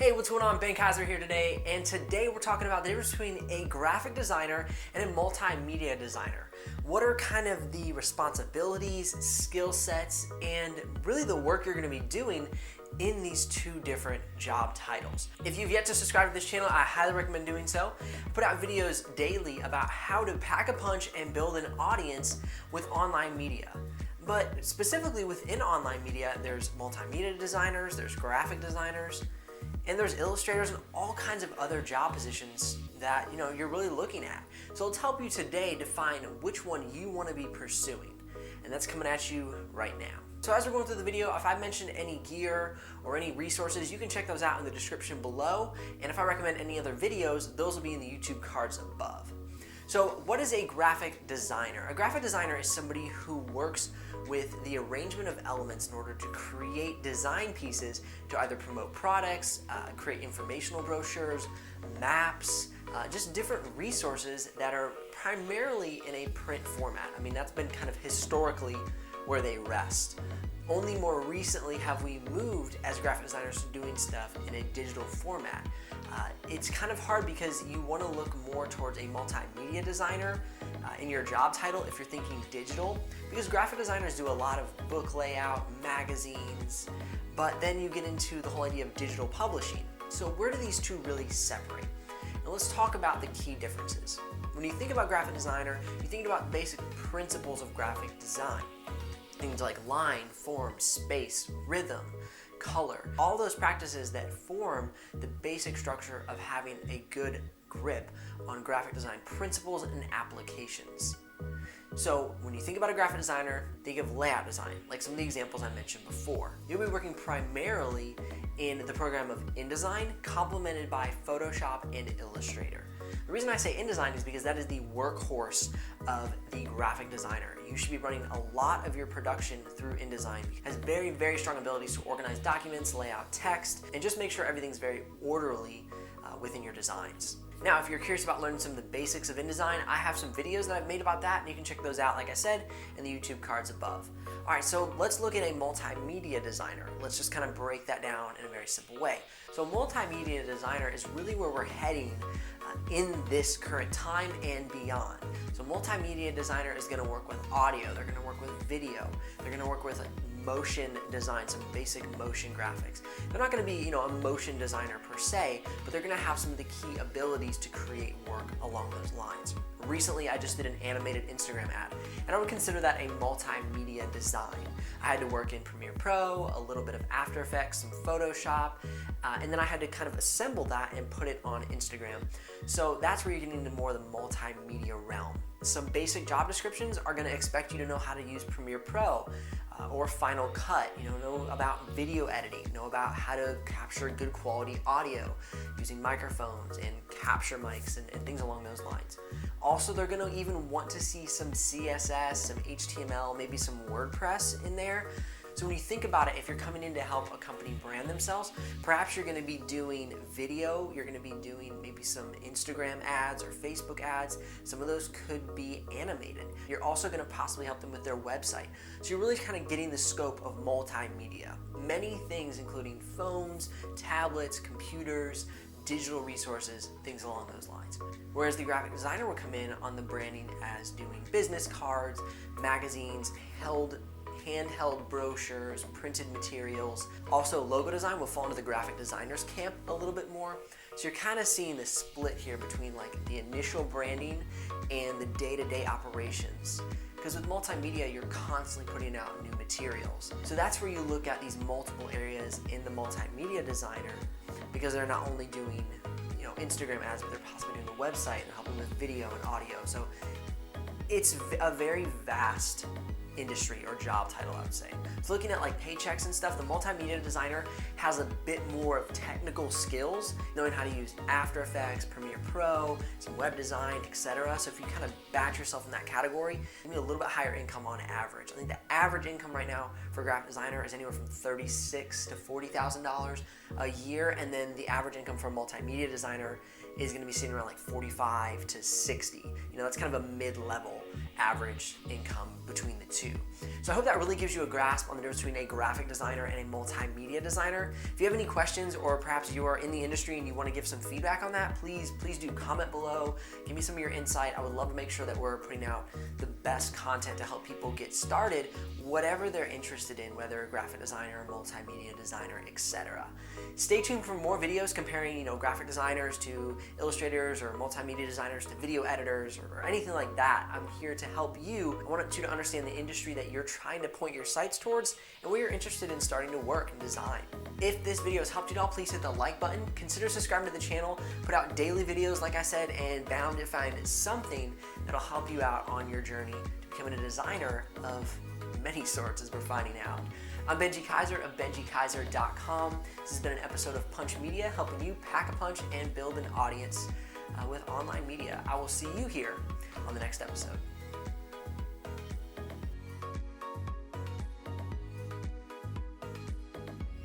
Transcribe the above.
Hey, what's going on? Ben Kaiser here today, and today we're talking about the difference between a graphic designer and a multimedia designer. What are kind of the responsibilities, skill sets, and really the work you're going to be doing in these two different job titles. If you've yet to subscribe to this channel, I highly recommend doing so. I put out videos daily about how to pack a punch and build an audience with online media. But specifically within online media, there's multimedia designers, there's graphic designers, and there's illustrators and all kinds of other job positions that you're really looking at. So let's help you today define which one you want to be pursuing. And that's coming at you right now. So as we're going through the video, if I mention any gear or any resources, you can check those out in the description below. And if I recommend any other videos, those will be in the YouTube cards above. So what is a graphic designer? A graphic designer is somebody who works with the arrangement of elements in order to create design pieces to either promote products, create informational brochures, maps, just different resources that are primarily in a print format. I mean, that's been kind of historically where they rest. Only more recently have we moved as graphic designers to doing stuff in a digital format. It's kind of hard because you want to look more towards a multimedia designer in your job title if you're thinking digital, because graphic designers do a lot of book layout, magazines, but then you get into the whole idea of digital publishing. So where do these two really separate? Now let's talk about the key differences. When you think about graphic designer, you think about basic principles of graphic design. Things like line, form, space, rhythm, color, all those practices that form the basic structure of having a good grip on graphic design principles and applications. So when you think about a graphic designer, think of layout design, like some of the examples I mentioned before. You'll be working primarily in the program of InDesign, complemented by Photoshop and Illustrator. The reason I say InDesign is because that is the workhorse of the graphic designer. You should be running a lot of your production through InDesign. It has very, very strong abilities to organize documents, lay out text, and just make sure everything's very orderly within your designs. Now, if you're curious about learning some of the basics of InDesign, I have some videos that I've made about that, and you can check those out, like I said, in the YouTube cards above. All right, so let's look at a multimedia designer. Let's just kind of break that down in a very simple way. So a multimedia designer is really where we're heading in this current time and beyond. So multimedia designer is going to work with audio, they're going to work with video, they're going to work with motion design, some basic motion graphics. They're not going to be, a motion designer per se, but they're going to have some of the key abilities to create work along those lines. Recently, I just did an animated Instagram ad, and I would consider that a multimedia design. I had to work in Premiere Pro, a little bit of After Effects, some Photoshop, and then I had to kind of assemble that and put it on Instagram. So that's where you're getting into more of the multimedia realm. Some basic job descriptions are going to expect you to know how to use Premiere Pro or Final Cut, know about video editing, know about how to capture good quality audio using microphones and capture mics and things along those lines. Also, they're going to even want to see some CSS, some HTML, maybe some WordPress in there. So when you think about it, if you're coming in to help a company brand themselves, perhaps you're going to be doing video, you're going to be doing maybe some Instagram ads or Facebook ads. Some of those could be animated. You're also going to possibly help them with their website. So you're really kind of getting the scope of multimedia. Many things, including phones, tablets, computers, digital resources, things along those lines. Whereas the graphic designer will come in on the branding as doing business cards, magazines, handheld brochures, printed materials. Also, logo design will fall into the graphic designers camp a little bit more. So you're kind of seeing this split here between like the initial branding and the day-to-day operations. Because with multimedia, you're constantly putting out new materials. So that's where you look at these multiple areas in the multimedia designer, because they're not only doing Instagram ads, but they're possibly doing the website and helping with video and audio. So it's a very vast industry or job title, I would say. So looking at like paychecks and stuff, the multimedia designer has a bit more of technical skills, knowing how to use After Effects, Premiere Pro, some web design, etc. So if you kind of batch yourself in that category, you need a little bit higher income on average. I think the average income right now for a graphic designer is anywhere from $36,000 to $40,000 a year, and then the average income for a multimedia designer is going to be sitting around like 45 to 60. That's kind of a mid-level. average income between the two. So I hope that really gives you a grasp on the difference between a graphic designer and a multimedia designer. If you have any questions, or perhaps you are in the industry and you want to give some feedback on that, please do comment below. Give me some of your insight. I would love to make sure that we're putting out the best content to help people get started, whatever they're interested in, whether a graphic designer, multimedia designer, etc. Stay tuned for more videos comparing, graphic designers to illustrators, or multimedia designers to video editors, or anything like that. I'm here to help you. I want you to understand the industry that you're trying to point your sights towards and where you're interested in starting to work and design. If this video has helped you at all, please hit the like button. Consider subscribing to the channel. Put out daily videos, like I said, and bound to find something that'll help you out on your journey to becoming a designer of many sorts, as we're finding out. I'm Benji Kaiser of BenjiKaiser.com. This has been an episode of Punch Media, helping you pack a punch and build an audience with online media. I will see you here on the next episode.